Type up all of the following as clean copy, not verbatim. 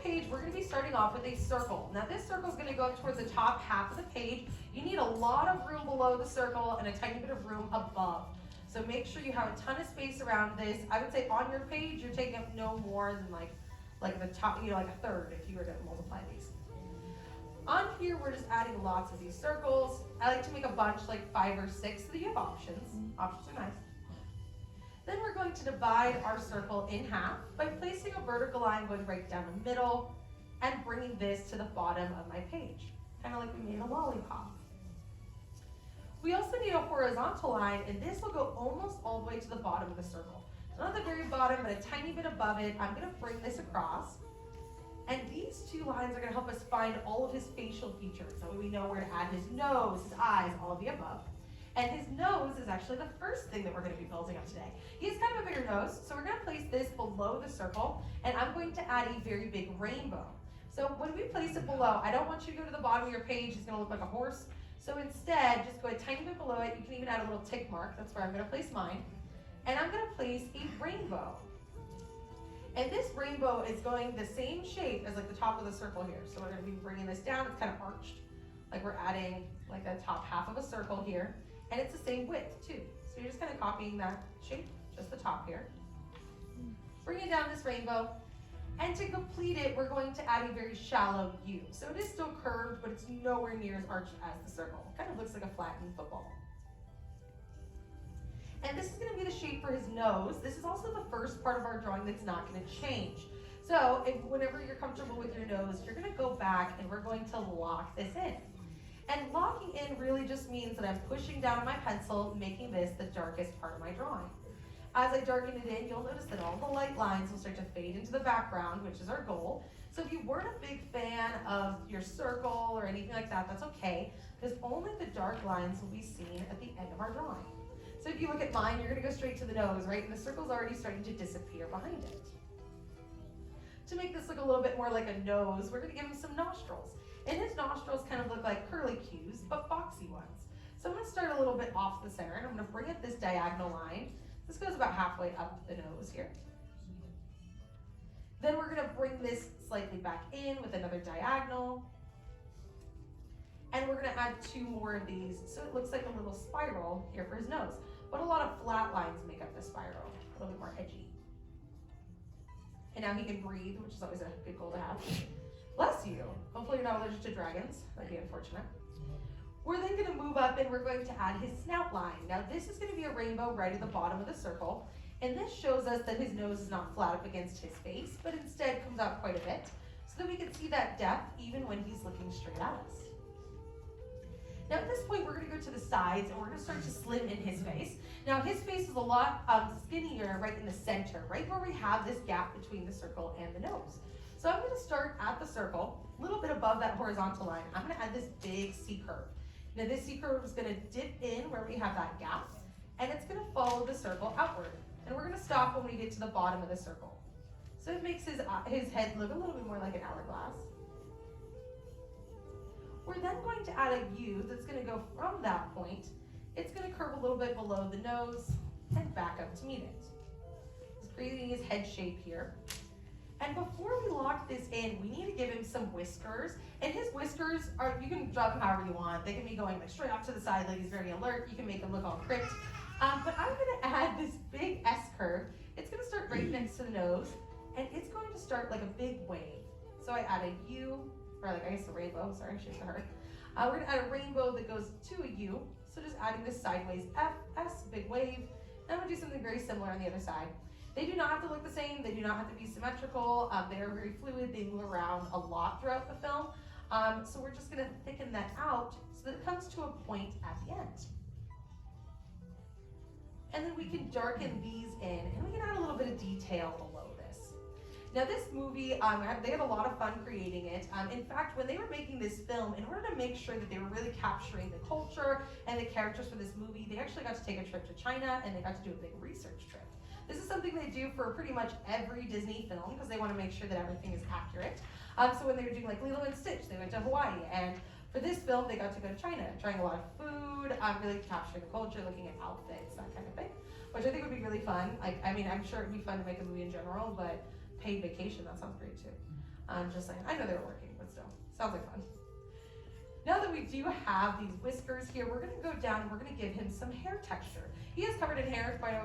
page, we're going to be starting off with a circle. Now this circle is going to go up towards the top half of the page. You need a lot of room below the circle and a tiny bit of room above. So make sure you have a ton of space around this. I would say on your page, you're taking up no more than like the top, like a third if you were to multiply these. On here, we're just adding lots of these circles. I like to make a bunch, like 5 or 6, so that you have options. Options are nice. Then we're going to divide our circle in half by placing a vertical line going right down the middle and bringing this to the bottom of my page, kind of like we made a lollipop. We also need a horizontal line, and this will go almost all the way to the bottom of the circle. So not the very bottom, but a tiny bit above it. I'm going to bring this across. And these 2 lines are going to help us find all of his facial features. That way we know where to add his nose, his eyes, all of the above. And his nose is actually the first thing that we're going to be building up today. He has kind of a bigger nose, so we're going to place this below the circle, and I'm going to add a very big rainbow. So when we place it below, I don't want you to go to the bottom of your page, it's going to look like a horse. So instead, just go a tiny bit below it. You can even add a little tick mark. That's where I'm going to place mine. And I'm going to place a rainbow. And this rainbow is going the same shape as like the top of the circle here. So we're going to be bringing this down. It's kind of arched, like we're adding like the top half of a circle here. And it's the same width too. So you're just kind of copying that shape, just the top here. Bringing down this rainbow. And to complete it, we're going to add a very shallow U. So it is still curved, but it's nowhere near as arched as the circle. It kind of looks like a flattened football. And this is going to be the shape for his nose. This is also the first part of our drawing that's not going to change. So whenever you're comfortable with your nose, you're going to go back and we're going to lock this in. And locking in really just means that I'm pushing down my pencil, making this the darkest part of my drawing. As I darken it in, you'll notice that all the light lines will start to fade into the background, which is our goal. So if you weren't a big fan of your circle or anything like that, that's okay, because only the dark lines will be seen at the end of our drawing. So if you look at mine, you're going to go straight to the nose, right? And the circle's already starting to disappear behind it. To make this look a little bit more like a nose, we're going to give him some nostrils. And his nostrils kind of look like curlicues, but foxy ones. So I'm going to start a little bit off the center, and I'm going to bring up this diagonal line. This goes about halfway up the nose here. Then we're going to bring this slightly back in with another diagonal. And we're going to add 2 more of these, so it looks like a little spiral here for his nose. But a lot of flat lines make up the spiral, a little bit more edgy. And now he can breathe, which is always a good goal to have. Bless you. Hopefully you're not allergic to dragons. That'd be unfortunate. We're then going to move up and we're going to add his snout line. Now this is going to be a rainbow right at the bottom of the circle. And this shows us that his nose is not flat up against his face, but instead comes out quite a bit, so that we can see that depth even when he's looking straight at us. Now at this point, we're going to go to the sides and we're going to start to slim in his face. Now his face is a lot skinnier right in the center, right where we have this gap between the circle and the nose. So I'm going to start at the circle, a little bit above that horizontal line. I'm going to add this big C curve. Now this C curve is going to dip in where we have that gap, and it's going to follow the circle outward. And we're going to stop when we get to the bottom of the circle. So it makes his head look a little bit more like an hourglass. We're then going to add a U that's going to go from that point. It's going to curve a little bit below the nose and back up to meet it. It's creating his head shape here. And before we lock this in, we need to give him some whiskers. And his whiskers are, you can draw them however you want. They can be going like straight off to the side like he's very alert. You can make them look all crimped. But I'm going to add this big S curve. It's going to start right next to the nose, and it's going to start like a big wave. So I add a U, or like I guess a rainbow, sorry, I should have heard. We're going to add a rainbow that goes to a U. So just adding this sideways F, S, big wave. And I'm going to do something very similar on the other side. They do not have to look the same. They do not have to be symmetrical. They are very fluid. They move around a lot throughout the film. So we're just going to thicken that out so that it comes to a point at the end. And then we can darken these in, and we can add a little bit of detail below this. Now this movie, they had a lot of fun creating it. In fact, when they were making this film, in order to make sure that they were really capturing the culture and the characters for this movie, they actually got to take a trip to China, and they got to do a big research trip. This is something they do for pretty much every Disney film because they want to make sure that everything is accurate. So when they were doing like Lilo and Stitch, they went to Hawaii, and for this film, they got to go to China, trying a lot of food, really capturing the culture, looking at outfits, that kind of thing, which I think would be really fun. Like, I mean, I'm sure it'd be fun to make a movie in general, but paid vacation, that sounds great too. Just saying, I know they were working, but still, sounds like fun. Now that we do have these whiskers here, we're gonna go down and we're gonna give him some hair texture. He is covered in hair quite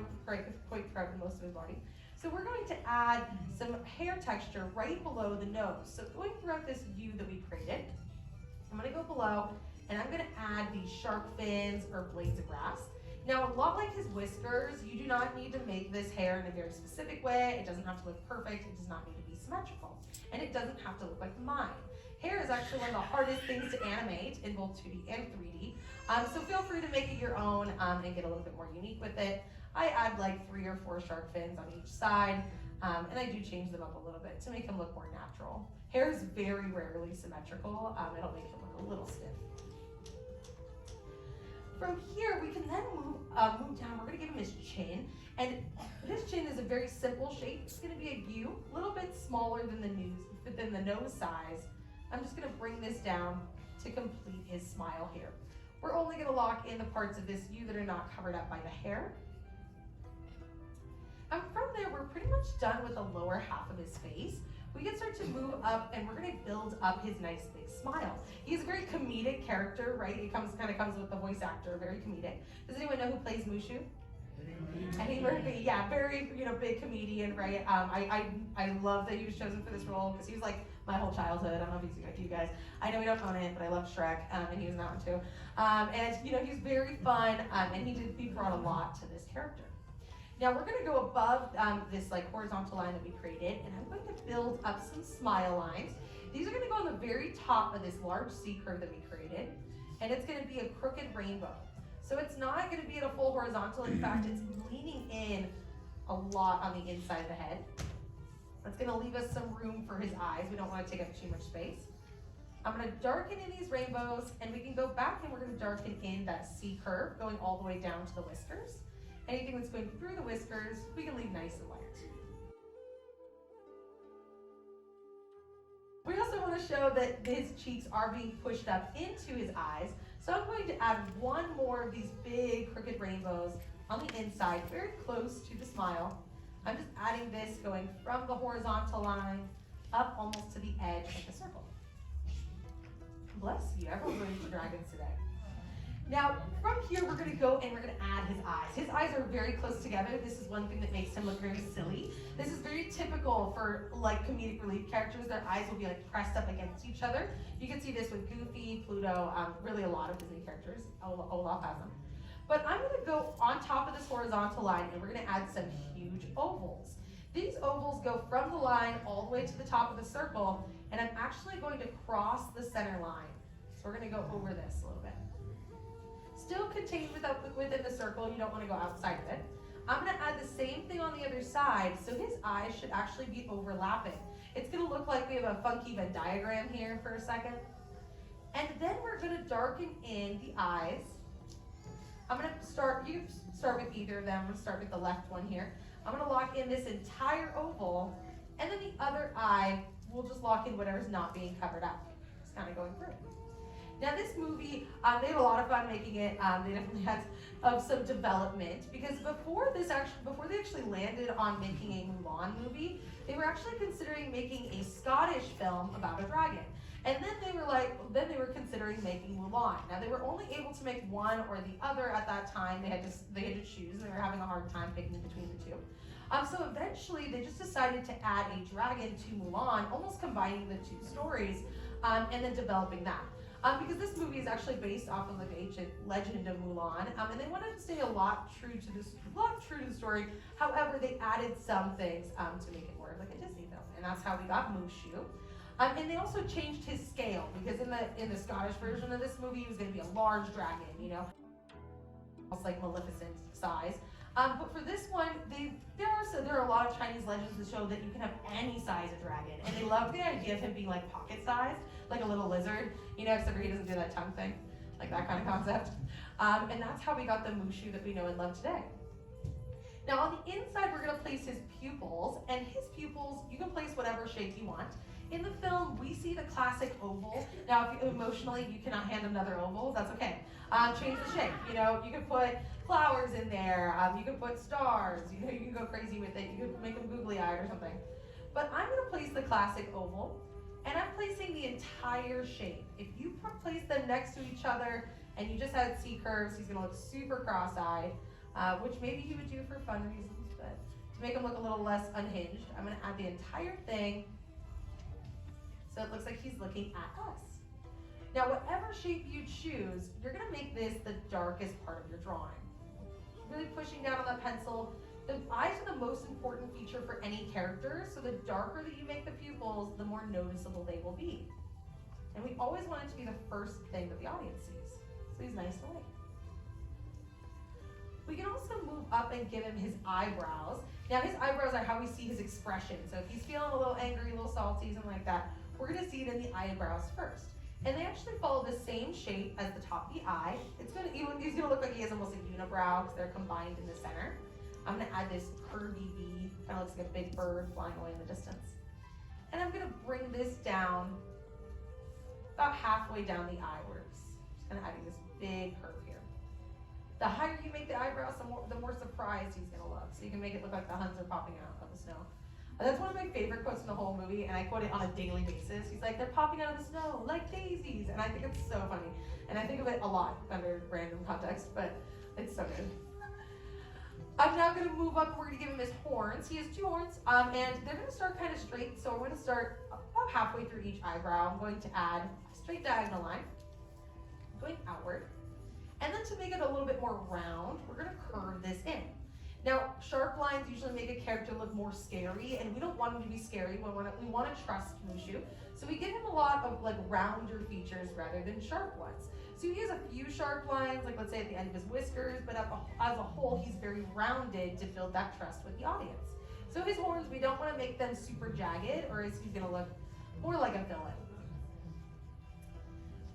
throughout most of his body. So we're going to add some hair texture right below the nose. So going throughout this view that we created, I'm gonna go below and I'm gonna add these shark fins or blades of grass. Now, a lot like his whiskers, you do not need to make this hair in a very specific way. It doesn't have to look perfect. It does not need to be symmetrical. And it doesn't have to look like mine. Hair is actually one of the hardest things to animate in both 2D and 3D. So feel free to make it your own and get a little bit more unique with it. I add like 3 or 4 shark fins on each side, and I do change them up a little bit to make them look more natural. Hair is very rarely symmetrical. It'll make him look a little stiff. From here, we can then move down. We're gonna give him his chin, and his chin is a very simple shape. It's gonna be a U, a little bit smaller than the nose size. I'm just gonna bring this down to complete his smile here. We're only gonna lock in the parts of this U that are not covered up by the hair. And from there, we're pretty much done with the lower half of his face. We can start to move up and we're gonna build up his nice big smile. He's a very comedic character, right? It kind of comes with the voice actor, very comedic. Does anyone know who plays Mushu? Eddie Murphy, yeah, very big comedian, right? I love that he was chosen for this role because he was like my whole childhood. I don't know if he's like you guys. I know we don't own it, but I love Shrek, and he was in that one too. And he was very fun, and he brought a lot to this character. Now we're going to go above this like horizontal line that we created, and I'm going to build up some smile lines. These are going to go on the very top of this large C curve that we created, and it's going to be a crooked rainbow. So it's not going to be at a full horizontal. In fact, it's leaning in a lot on the inside of the head. That's going to leave us some room for his eyes. We don't want to take up too much space. I'm going to darken in these rainbows, and we can go back and we're going to darken in that C curve going all the way down to the whiskers. Anything that's going through the whiskers, we can leave nice and light. We also want to show that his cheeks are being pushed up into his eyes. So I'm going to add one more of these big crooked rainbows on the inside, very close to the smile. I'm just adding this going from the horizontal line up almost to the edge of the circle. Bless you, everyone's ready for dragons today. Now, from here, we're going to go and we're going to add his eyes. His eyes are very close together. This is one thing that makes him look very silly. This is very typical for like comedic relief characters. Their eyes will be like pressed up against each other. You can see this with Goofy, Pluto, really a lot of Disney characters. Olaf has them. But I'm going to go on top of this horizontal line and we're going to add some huge ovals. These ovals go from the line all the way to the top of the circle, and I'm actually going to cross the center line. So we're going to go over this a little bit. Still contained within the circle, you don't want to go outside of it. I'm going to add the same thing on the other side, so his eyes should actually be overlapping. It's going to look like we have a funky Venn diagram here for a second. And then we're going to darken in the eyes. I'm going to start, you start with either of them. I'm going to start with the left one here. I'm going to lock in this entire oval, and then the other eye, we'll just lock in whatever's not being covered up. Just kind of going through. Now this movie, they had a lot of fun making it. They definitely had some development because before they actually landed on making a Mulan movie, they were actually considering making a Scottish film about a dragon. And then they were considering making Mulan. Now they were only able to make one or the other at that time. They had to choose. They were having a hard time picking between the two. So eventually they just decided to add a dragon to Mulan, almost combining the two stories, and then developing that. Because this movie is actually based off of the ancient legend of Mulan, and they wanted to stay a lot true to the story. However, they added some things to make it more like a Disney film, and that's how we got Mushu. And they also changed his scale because in the Scottish version of this movie, he was going to be a large dragon, almost like Maleficent size. But for this one, there are a lot of Chinese legends that show that you can have any size of dragon, and they love the idea of him being like pocket-sized, like a little lizard, except for he doesn't do that tongue thing, like that kind of concept. And that's how we got the Mushu that we know and love today. Now on the inside, we're going to place his pupils, and his pupils, you can place whatever shape you want. In the film, we see the classic oval. Now, if emotionally you cannot hand another oval, that's okay. Change the shape. You can put flowers in there. You can put stars. You can go crazy with it. You can make them googly-eyed or something. But I'm going to place the classic oval. And I'm placing the entire shape. If you place them next to each other and you just had C curves, he's gonna look super cross-eyed, which maybe he would do for fun reasons, but to make him look a little less unhinged, I'm gonna add the entire thing so it looks like he's looking at us. Now, whatever shape you choose, you're gonna make this the darkest part of your drawing. Really pushing down on that pencil. The eyes are the most important feature for any character, so the darker that you make the pupils, the more noticeable they will be. And we always want it to be the first thing that the audience sees. So he's nice and light. We can also move up and give him his eyebrows. Now his eyebrows are how we see his expression. So if he's feeling a little angry, a little salty, something like that, we're gonna see it in the eyebrows first. And they actually follow the same shape as the top of the eye. He's gonna look like he has almost a unibrow because they're combined in the center. I'm gonna add this curvy V, kind of looks like a big bird flying away in the distance. And I'm gonna bring this down about halfway down the eye works. Just kind of adding this big curve here. The higher you make the eyebrows, the more surprised he's gonna look. So you can make it look like the Huns are popping out of the snow. That's one of my favorite quotes in the whole movie, and I quote it on a daily basis. He's like, they're popping out of the snow like daisies. And I think it's so funny. And I think of it a lot under random context, but it's so good. I'm now gonna move up, we're gonna give him his horns. He has 2 horns, and they're gonna start kind of straight. So we're gonna start about halfway through each eyebrow. I'm going to add a straight diagonal line, going outward. And then to make it a little bit more round, we're gonna curve this in. Now, sharp lines usually make a character look more scary, and we don't want him to be scary. We want to trust Mushu. So we give him a lot of like rounder features rather than sharp ones. So he has a few sharp lines, like let's say at the end of his whiskers, but as a whole, he's very rounded to build that trust with the audience. So his horns, we don't want to make them super jagged, or else he's gonna look more like a villain.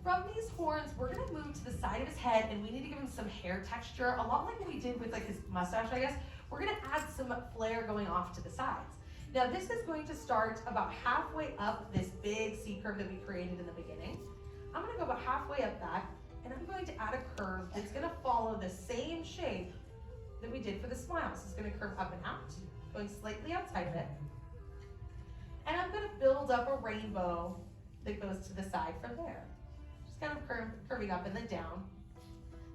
From these horns, we're gonna move to the side of his head, and we need to give him some hair texture, a lot like what we did with like his mustache, I guess. We're gonna add some flare going off to the sides. Now this is going to start about halfway up this big C curve that we created in the beginning. I'm gonna go about halfway up that, and I'm going to add a curve that's gonna follow the same shape that we did for the smile. So it's gonna curve up and out, going slightly outside of it. And I'm gonna build up a rainbow that goes to the side from there. Kind of curving up and then down.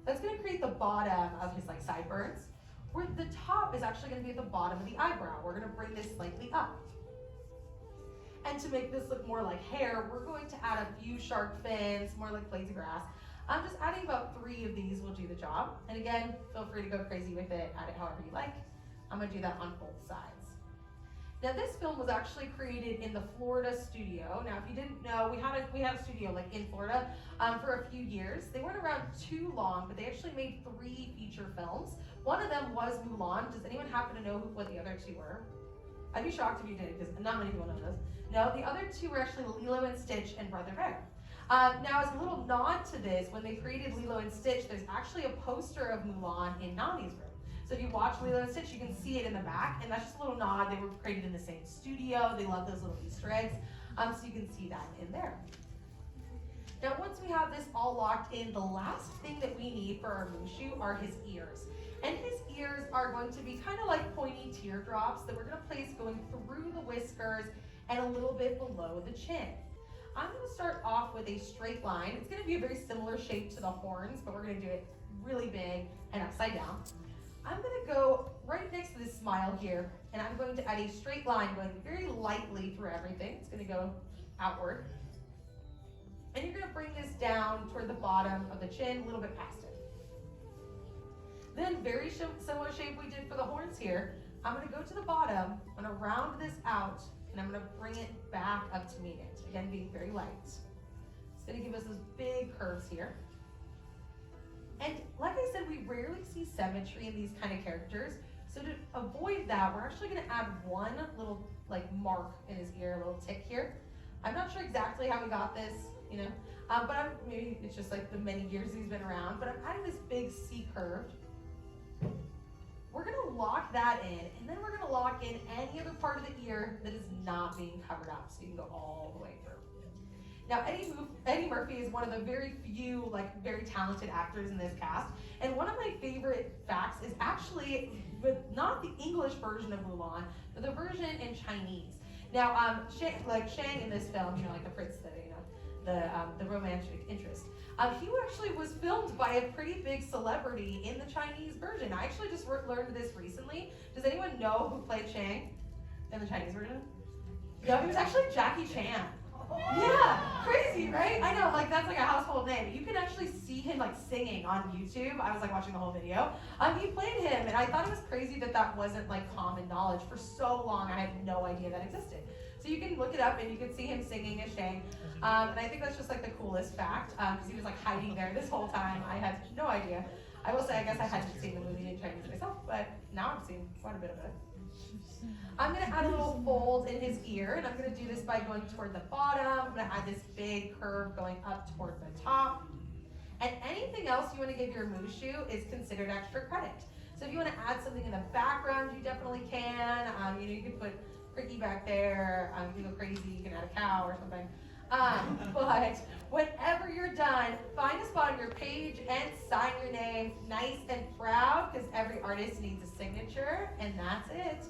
That's going to create the bottom of his like sideburns, where the top is actually going to be at the bottom of the eyebrow. We're going to bring this slightly up. And to make this look more like hair, we're going to add a few sharp fins, more like blades of grass. I'm just adding about 3 of these will do the job. And again, feel free to go crazy with it, add it however you like. I'm going to do that on both sides. Now this film was actually created in the Florida studio. Now if you didn't know, we had a studio like in Florida for a few years. They weren't around too long, but they actually made 3 feature films. One of them was Mulan. Does anyone happen to know what the other 2 were? I'd be shocked if you did, because not many people know those. No, the other 2 were actually Lilo and Stitch and Brother Bear. Now as a little nod to this, when they created Lilo and Stitch, there's actually a poster of Mulan in Nani's room. So if you watch Lilo and Stitch, you can see it in the back, and that's just a little nod. They were created in the same studio. They love those little Easter eggs, so you can see that in there. Now, once we have this all locked in, the last thing that we need for our Mushu are his ears. And his ears are going to be kind of like pointy teardrops that we're going to place going through the whiskers and a little bit below the chin. I'm going to start off with a straight line. It's going to be a very similar shape to the horns, but we're going to do it really big and upside down. I'm going to go right next to this smile here, and I'm going to add a straight line going very lightly through everything. It's going to go outward. And you're going to bring this down toward the bottom of the chin, a little bit past it. Then, very similar shape we did for the horns here. I'm going to go to the bottom, I'm going to round this out, and I'm going to bring it back up to meet it. Again, being very light. It's going to give us those big curves here. And like I said, we rarely see symmetry in these kind of characters. So to avoid that, we're actually going to add one little like mark in his ear, a little tick here. I'm not sure exactly how we got this, but maybe it's just like the many years he's been around, but I'm adding this big C curve. We're going to lock that in, and then we're going to lock in any other part of the ear that is not being covered up, so you can go all the way through. Now, Eddie Murphy is one of the very few, very talented actors in this cast, and one of my favorite facts is actually not the English version of Mulan, but the version in Chinese. Now, Shang in this film, like the prince, the romantic interest. He actually was filmed by a pretty big celebrity in the Chinese version. I actually just learned this recently. Does anyone know who played Shang in the Chinese version? No, he was actually Jackie Chan. Yeah, crazy, right? I know, that's like a household name. You can actually see him singing on YouTube. I was watching the whole video. He played him, and I thought it was crazy that wasn't common knowledge. For so long, I had no idea that existed. So you can look it up, and you can see him singing as Shang. And I think that's just the coolest fact, because he was hiding there this whole time. I had no idea. I will say, I guess I hadn't seen the movie in Chinese myself, but now I've seen quite a bit of it. I'm going to add a little fold in his ear, and I'm going to do this by going toward the bottom. I'm going to add this big curve going up toward the top. And anything else you want to give your Mushu is considered extra credit. So if you want to add something in the background, you definitely can. You can put Cricky back there. You can go crazy. You can add a cow or something. But whenever you're done, find a spot on your page and sign your name nice and proud, because every artist needs a signature, and that's it.